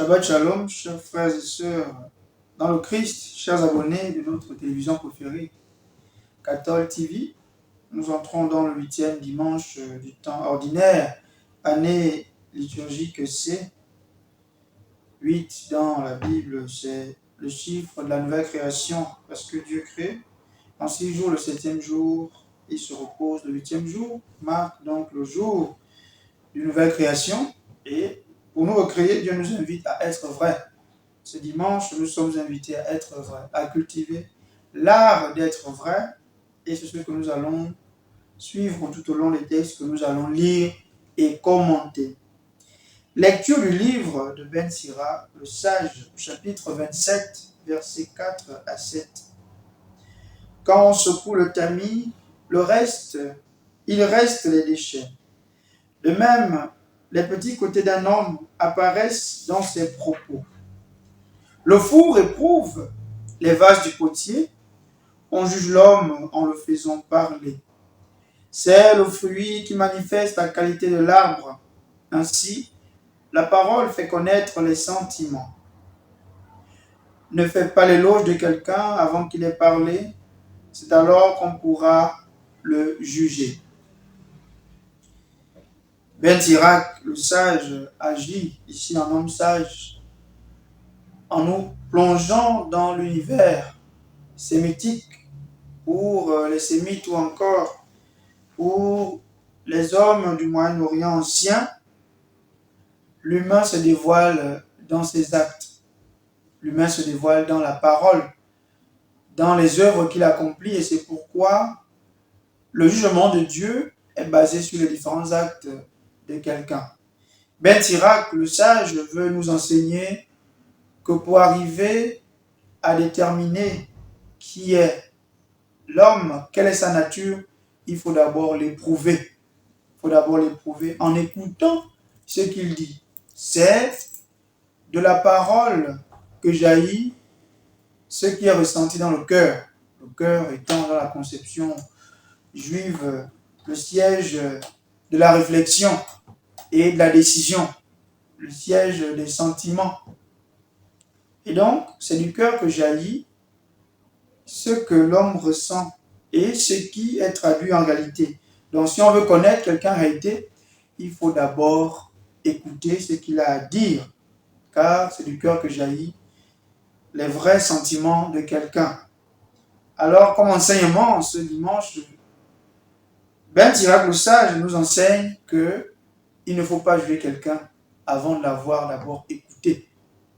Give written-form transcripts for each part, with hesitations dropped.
Shabbat Shalom, chers frères et sœurs dans le Christ, chers abonnés de notre télévision préférée, Cathol TV. Nous entrons dans le 8e dimanche du temps ordinaire, année liturgique C. 8 dans la Bible, c'est le chiffre de la nouvelle création, parce que Dieu crée. En 6 jours, le 7e jour, il se repose. Le 8e jour marque donc le jour d'une nouvelle création. Et pour nous recréer, Dieu nous invite à être vrais. Ce dimanche, nous sommes invités à être vrais, à cultiver l'art d'être vrai. Et c'est ce que nous allons suivre tout au long des textes que nous allons lire et commenter. Lecture du livre de Ben Sira, le sage, chapitre 27, versets 4 à 7. Quand on secoue le tamis, il reste les déchets. De même, les petits côtés d'un homme apparaissent dans ses propos. Le four éprouve les vases du potier, on juge l'homme en le faisant parler. C'est le fruit qui manifeste la qualité de l'arbre. Ainsi, la parole fait connaître les sentiments. Ne faites pas l'éloge de quelqu'un avant qu'il ait parlé, c'est alors qu'on pourra le juger. Ben Sirac, le sage, agit ici en homme sage, en nous plongeant dans l'univers sémitique pour les Sémites ou encore pour les hommes du Moyen-Orient ancien. L'humain se dévoile dans ses actes. L'humain se dévoile dans la parole, dans les œuvres qu'il accomplit, et c'est pourquoi le jugement de Dieu est basé sur les différents actes de quelqu'un. Ben Sirac, le sage, veut nous enseigner que pour arriver à déterminer qui est l'homme, quelle est sa nature, il faut d'abord l'éprouver. Il faut d'abord l'éprouver en écoutant ce qu'il dit. C'est de la parole que jaillit ce qui est ressenti dans le cœur. Le cœur étant dans la conception juive le siège de la réflexion et de la décision, le siège des sentiments. Et donc, c'est du cœur que jaillit ce que l'homme ressent et ce qui est traduit en réalité. Donc, si on veut connaître quelqu'un en réalité, il faut d'abord écouter ce qu'il a à dire, car c'est du cœur que jaillit les vrais sentiments de quelqu'un. Alors, comme enseignement, ce dimanche, Ben Sirac le sage nous enseigne qu'il ne faut pas juger quelqu'un avant de l'avoir d'abord écouté.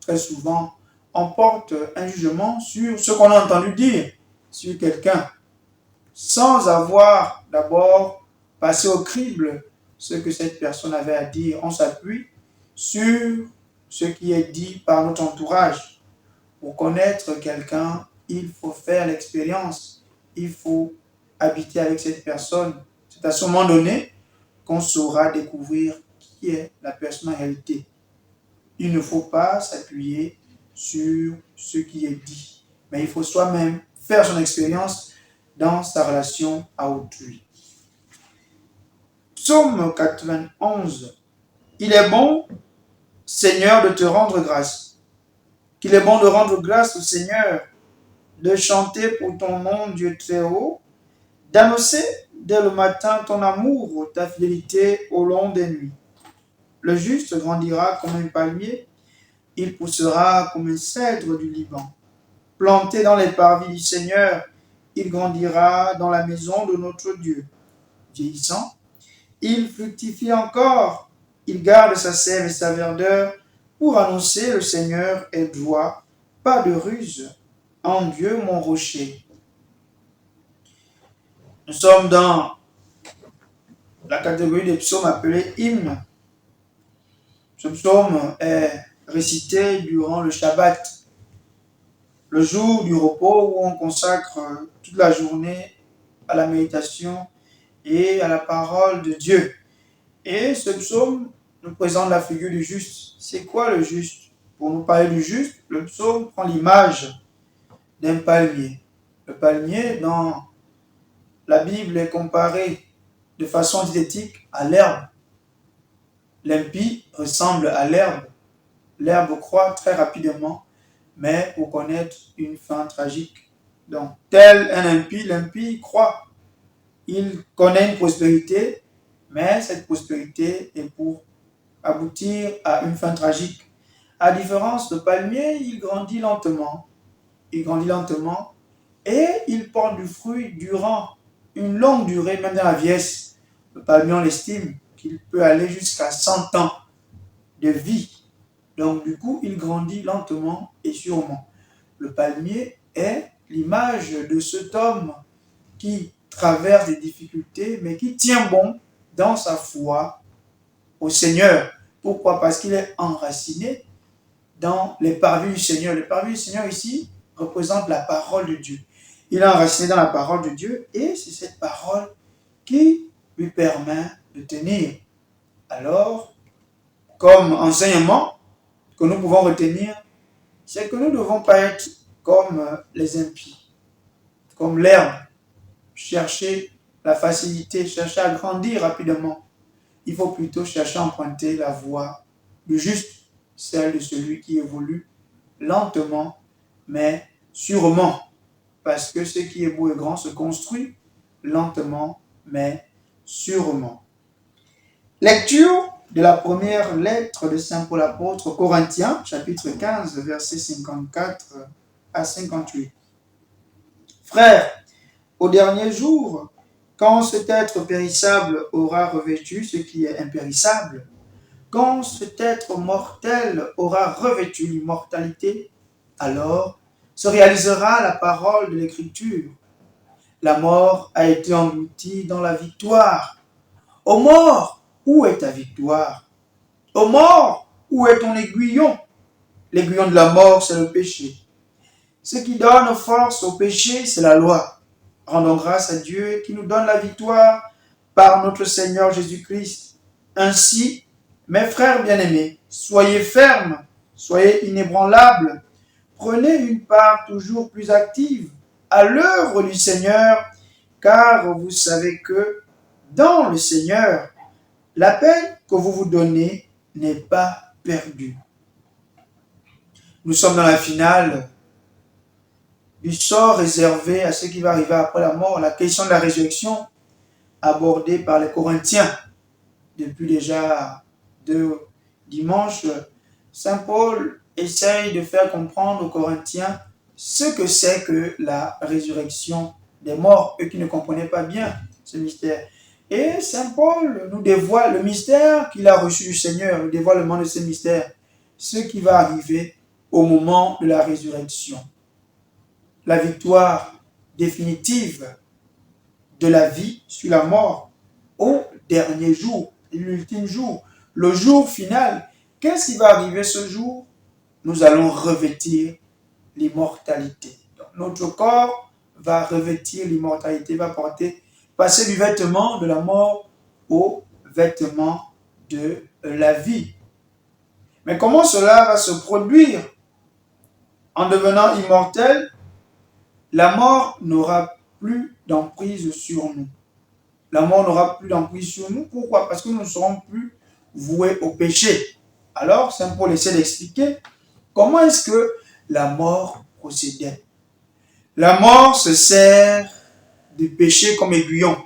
Très souvent, on porte un jugement sur ce qu'on a entendu dire sur quelqu'un, sans avoir d'abord passé au crible ce que cette personne avait à dire. On s'appuie sur ce qui est dit par notre entourage. Pour connaître quelqu'un, il faut faire l'expérience, il faut habiter avec cette personne. C'est à ce moment donné qu'on saura découvrir qui est la personne en réalité. Il ne faut pas s'appuyer sur ce qui est dit, mais il faut soi-même faire son expérience dans sa relation à autrui. Psaume 91. Il est bon, Seigneur, de te rendre grâce. Qu'il est bon de rendre grâce au Seigneur, de chanter pour ton nom, Dieu très haut, d'annoncer dès le matin ton amour, ta fidélité au long des nuits. Le juste grandira comme un palmier, il poussera comme un cèdre du Liban. Planté dans les parvis du Seigneur, il grandira dans la maison de notre Dieu. Vieillissant, il fructifie encore, il garde sa sève et sa verdeur pour annoncer le Seigneur est joie, pas de ruse, en Dieu mon rocher. Nous sommes dans la catégorie des psaumes appelés hymnes. Ce psaume est récité durant le Shabbat, le jour du repos où on consacre toute la journée à la méditation et à la parole de Dieu. Et ce psaume nous présente la figure du juste. C'est quoi le juste? Pour nous parler du juste, le psaume prend l'image d'un palmier. Le palmier, dans la Bible, est comparé de façon diététique à l'herbe. L'impie ressemble à l'herbe. l'herbe croît très rapidement, mais pour connaître une fin tragique. Donc, tel un impie, l'impie croît. Il connaît une prospérité, mais cette prospérité est pour aboutir à une fin tragique. À différence de palmier, il grandit lentement. Il grandit lentement et il porte du fruit durant une longue durée, même dans la vieillesse. Le palmier, on l'estime qu'il peut aller jusqu'à 100 ans de vie. Donc, du coup, il grandit lentement et sûrement. Le palmier est l'image de cet homme qui traverse des difficultés, mais qui tient bon dans sa foi au Seigneur. Pourquoi? Parce qu'il est enraciné dans les parvis du Seigneur. Les parvis du Seigneur ici représentent la parole de Dieu. Il est enraciné dans la parole de Dieu et c'est cette parole qui lui permet de tenir. Alors, comme enseignement que nous pouvons retenir, c'est que nous ne devons pas être comme les impies, comme l'herbe, chercher la facilité, chercher à grandir rapidement. Il faut plutôt chercher à emprunter la voie du juste, celle de celui qui évolue lentement, mais sûrement. Parce que ce qui est beau et grand se construit lentement, mais sûrement. Lecture de la première lettre de Saint Paul apôtre aux Corinthiens, chapitre 15, versets 54 à 58. Frères, au dernier jour, quand cet être périssable aura revêtu ce qui est impérissable, quand cet être mortel aura revêtu l'immortalité, alors se réalisera la parole de l'Écriture. La mort a été engloutie dans la victoire. Ô mort, où est ta victoire? Ô mort, où est ton aiguillon? L'aiguillon de la mort, c'est le péché. Ce qui donne force au péché, c'est la loi. Rendons grâce à Dieu qui nous donne la victoire par notre Seigneur Jésus-Christ. Ainsi, mes frères bien-aimés, soyez fermes, soyez inébranlables, prenez une part toujours plus active à l'œuvre du Seigneur, car vous savez que dans le Seigneur, la peine que vous vous donnez n'est pas perdue. Nous sommes dans la finale du sort réservé à ce qui va arriver après la mort, la question de la résurrection abordée par les Corinthiens. Depuis déjà 2 dimanches, Saint Paul essaye de faire comprendre aux Corinthiens ce que c'est que la résurrection des morts, eux qui ne comprenaient pas bien ce mystère. Et Saint Paul nous dévoile le mystère qu'il a reçu du Seigneur, le dévoilement de ce mystère, ce qui va arriver au moment de la résurrection. La victoire définitive de la vie sur la mort au dernier jour, l'ultime jour, le jour final. Qu'est-ce qui va arriver ce jour? Nous allons revêtir l'immortalité. Donc, notre corps va revêtir l'immortalité, va passer du vêtement de la mort au vêtement de la vie. Mais comment cela va se produire? En devenant immortel, la mort n'aura plus d'emprise sur nous. La mort n'aura plus d'emprise sur nous. Pourquoi? Parce que nous ne serons plus voués au péché. Alors, Saint Paul essaie d'expliquer comment est-ce que la mort procédait. La mort se sert du péché comme aiguillon.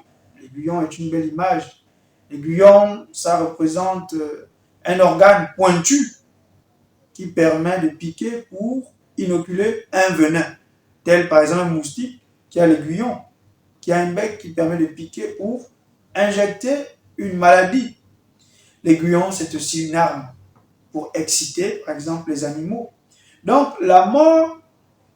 L'aiguillon est une belle image. L'aiguillon, ça représente un organe pointu qui permet de piquer pour inoculer un venin, tel par exemple un moustique qui a l'aiguillon, qui a un bec qui permet de piquer pour injecter une maladie. L'aiguillon, c'est aussi une arme pour exciter, par exemple, les animaux. Donc, la mort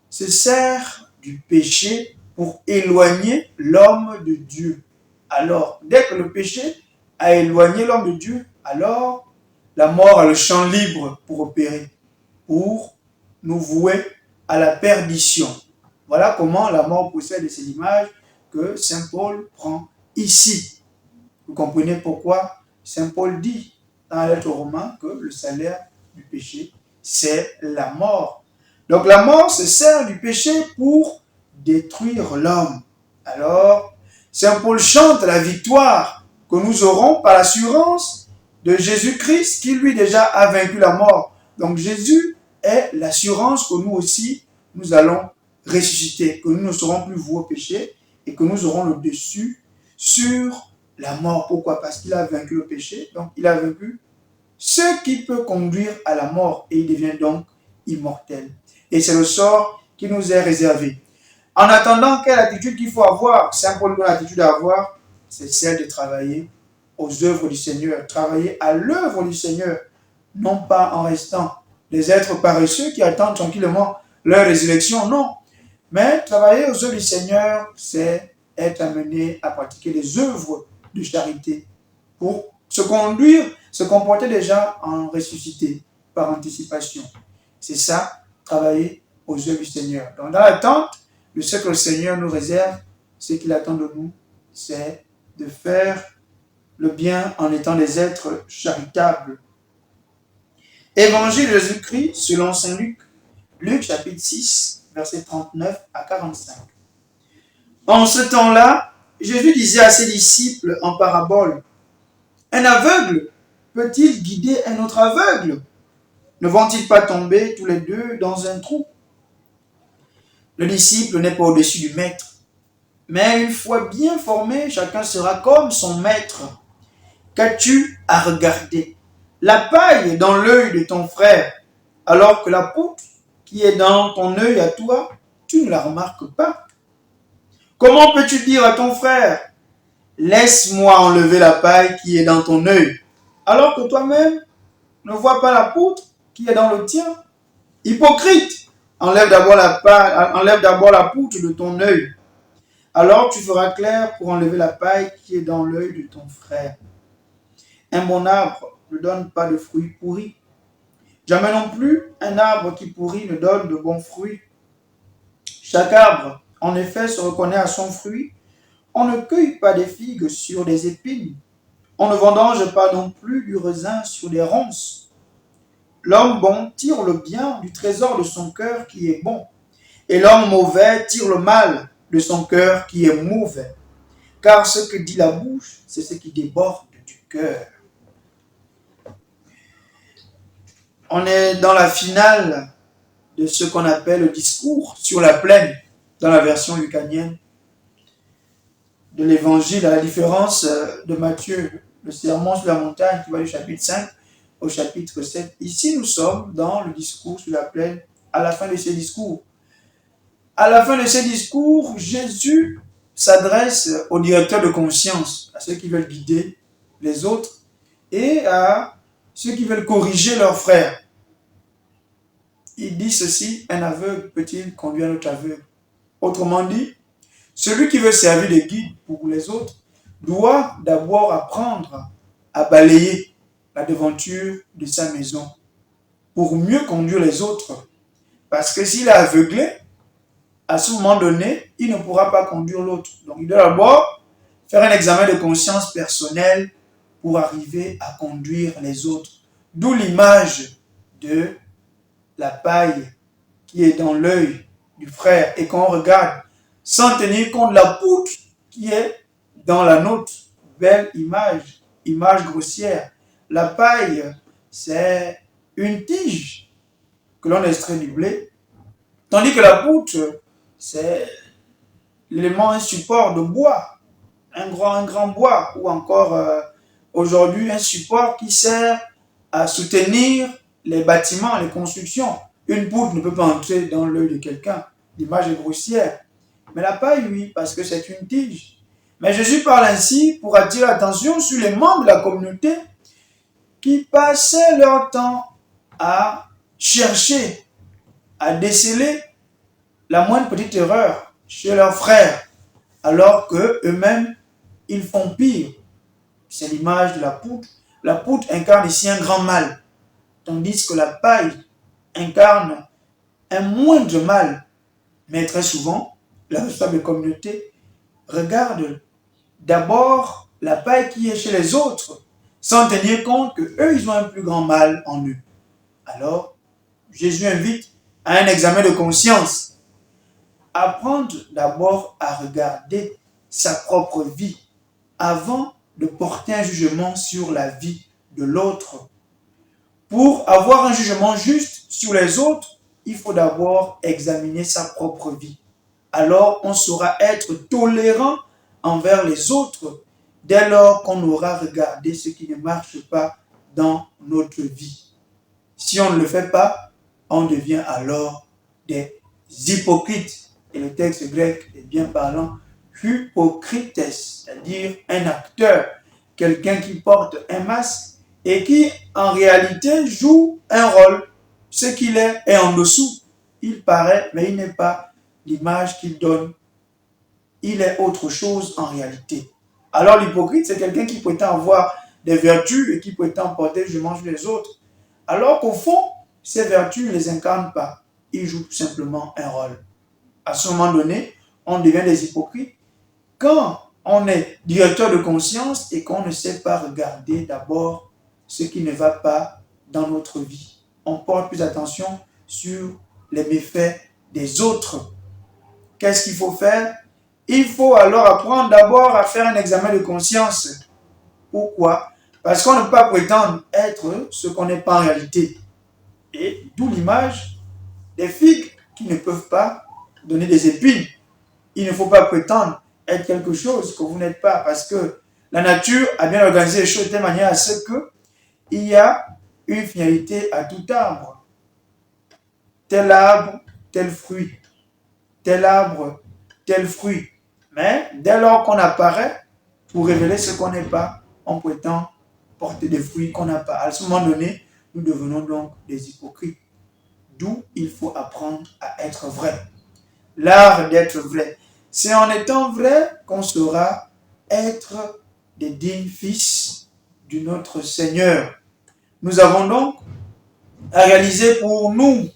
se sert du péché pour éloigner l'homme de Dieu. Alors, dès que le péché a éloigné l'homme de Dieu, alors la mort a le champ libre pour opérer, pour nous vouer à la perdition. Voilà comment la mort possède ces images que Saint Paul prend ici. Vous comprenez pourquoi Saint Paul dit dans la lettre aux Romains que le salaire du péché, c'est la mort. Donc la mort se sert du péché pour détruire l'homme. Alors, Saint Paul chante la victoire que nous aurons par l'assurance de Jésus-Christ qui lui déjà a vaincu la mort. Donc Jésus est l'assurance que nous aussi, nous allons ressusciter, que nous ne serons plus voués au péché et que nous aurons le dessus sur la mort. Pourquoi? Parce qu'il a vaincu le péché, donc il a vaincu ce qui peut conduire à la mort et il devient donc immortel. Et c'est le sort qui nous est réservé. En attendant, quelle attitude qu'il faut avoir? Saint Paul donne l'attitude à avoir, c'est celle de travailler aux œuvres du Seigneur, travailler à l'œuvre du Seigneur, non pas en restant des êtres paresseux qui attendent tranquillement leur résurrection, non. Mais travailler aux œuvres du Seigneur, c'est être amené à pratiquer des œuvres de charité pour se conduire, se comporter déjà en ressuscité par anticipation. C'est ça, travailler aux œuvres du Seigneur. Donc, dans l'attente de ce que le Seigneur nous réserve, ce qu'il attend de nous, c'est de faire le bien en étant des êtres charitables. Évangile de Jésus-Christ selon Saint Luc, Luc chapitre 6, versets 39 à 45. En ce temps-là, Jésus disait à ses disciples en parabole, « Un aveugle peut-il guider un autre aveugle? Ne vont-ils pas tomber tous les deux dans un trou? Le disciple n'est pas au-dessus du maître, mais une fois bien formé, chacun sera comme son maître. Qu'as-tu à regarder? La paille dans l'œil de ton frère, alors que la poutre qui est dans ton œil à toi, tu ne la remarques pas. Comment peux-tu dire à ton frère, laisse-moi enlever la paille qui est dans ton œil, alors que toi-même ne vois pas la poutre qui est dans le tien? Hypocrite, enlève d'abord la poutre de ton œil, alors tu feras clair pour enlever la paille qui est dans l'œil de ton frère. Un bon arbre ne donne pas de fruits pourris. Jamais non plus un arbre qui pourrit ne donne de bons fruits. Chaque arbre, en effet, se reconnaît à son fruit. On ne cueille pas des figues sur des épines. On ne vendange pas non plus du raisin sur des ronces. L'homme bon tire le bien du trésor de son cœur qui est bon, et l'homme mauvais tire le mal de son cœur qui est mauvais. Car ce que dit la bouche, c'est ce qui déborde du cœur. On est dans la finale de ce qu'on appelle le discours sur la plaine, dans la version lucanienne de l'évangile, à la différence de Matthieu, le sermon sur la montagne qui va du chapitre 5 au chapitre 7. Ici, nous sommes dans le discours sur la plaine, à la fin de ces discours. À la fin de ces discours, Jésus s'adresse aux directeurs de conscience, à ceux qui veulent guider les autres et à ceux qui veulent corriger leurs frères. Il dit ceci, un aveugle peut-il conduire un autre aveugle? Autrement dit, celui qui veut servir de guide pour les autres doit d'abord apprendre à balayer la devanture de sa maison pour mieux conduire les autres. Parce que s'il est aveuglé, à ce moment donné, il ne pourra pas conduire l'autre. Donc il doit d'abord faire un examen de conscience personnelle pour arriver à conduire les autres. D'où l'image de la paille qui est dans l'œil du frère et qu'on regarde sans tenir compte de la poutre qui est dans la nôtre. Belle image, image grossière. La paille, c'est une tige que l'on extrait du blé, tandis que la poutre, c'est l'élément, un support de bois, un grand bois, ou encore aujourd'hui un support qui sert à soutenir les bâtiments, les constructions. Une poutre ne peut pas entrer dans l'œil de quelqu'un. L'image est grossière. Mais la paille, oui, parce que c'est une tige. Mais Jésus parle ainsi pour attirer l'attention sur les membres de la communauté qui passaient leur temps à chercher, à déceler la moindre petite erreur chez leurs frères, alors qu'eux-mêmes, ils font pire. C'est l'image de la poutre. La poutre incarne ici un grand mal, tandis que la paille incarne un moindre mal. Mais très souvent, la responsable communauté regarde d'abord la paille qui est chez les autres, sans tenir compte qu'eux, ils ont un plus grand mal en eux. Alors, Jésus invite à un examen de conscience. Apprendre d'abord à regarder sa propre vie avant de porter un jugement sur la vie de l'autre. Pour avoir un jugement juste sur les autres, il faut d'abord examiner sa propre vie. Alors, on saura être tolérant envers les autres dès lors qu'on aura regardé ce qui ne marche pas dans notre vie. Si on ne le fait pas, on devient alors des hypocrites. Et le texte grec est bien parlant, hypocrites, c'est-à-dire un acteur, quelqu'un qui porte un masque et qui en réalité joue un rôle. Ce qu'il est en dessous. Il paraît, mais il n'est pas l'image qu'il donne. Il est autre chose en réalité. Alors l'hypocrite, c'est quelqu'un qui prétend avoir des vertus et qui prétend porter le jugement sur les autres. Alors qu'au fond, ces vertus ne les incarnent pas. Ils jouent tout simplement un rôle. À ce moment donné, on devient des hypocrites quand on est directeur de conscience et qu'on ne sait pas regarder d'abord ce qui ne va pas dans notre vie. On porte plus attention sur les méfaits des autres. Qu'est-ce qu'il faut faire? Il faut alors apprendre d'abord à faire un examen de conscience. Pourquoi? Parce qu'on ne peut pas prétendre être ce qu'on n'est pas en réalité. Et d'où l'image des figues qui ne peuvent pas donner des épines. Il ne faut pas prétendre être quelque chose que vous n'êtes pas, parce que la nature a bien organisé les choses de telle manière à ce qu'il y a une finalité à tout arbre. Tel arbre, tel fruit. Tel arbre, tel fruit. Mais dès lors qu'on apparaît pour révéler ce qu'on n'est pas, on prétend porter des fruits qu'on n'a pas. À ce moment donné, nous devenons donc des hypocrites. D'où il faut apprendre à être vrai. L'art d'être vrai. C'est en étant vrai qu'on saura être des dignes fils de notre Seigneur. Nous avons donc à réaliser pour nous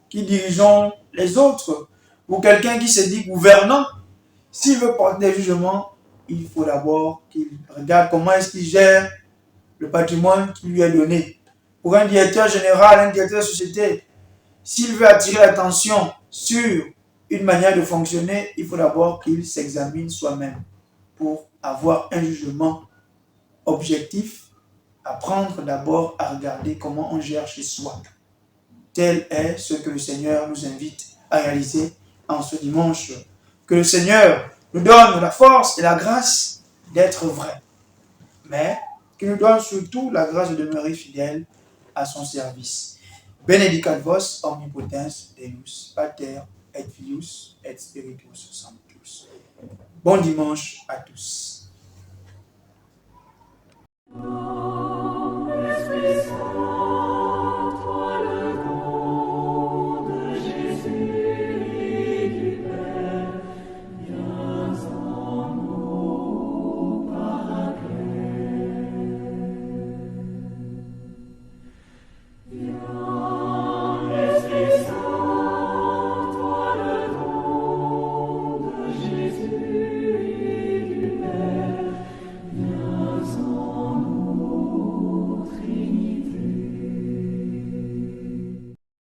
qui dirigeons les autres, pour quelqu'un qui se dit gouvernant, s'il veut porter des jugements, il faut d'abord qu'il regarde comment est-ce qu'il gère le patrimoine qui lui est donné. Pour un directeur général, un directeur de société, s'il veut attirer l'attention sur une manière de fonctionner, il faut d'abord qu'il s'examine soi-même pour avoir un jugement objectif, apprendre d'abord à regarder comment on gère chez soi. Tel est ce que le Seigneur nous invite à réaliser en ce dimanche. Que le Seigneur nous donne la force et la grâce d'être vrai, mais qu'il nous donne surtout la grâce de demeurer fidèle à son service. Benedicat vos omnipotens Deus, Pater et Filius et Spiritus Sanctus. Bon dimanche à tous.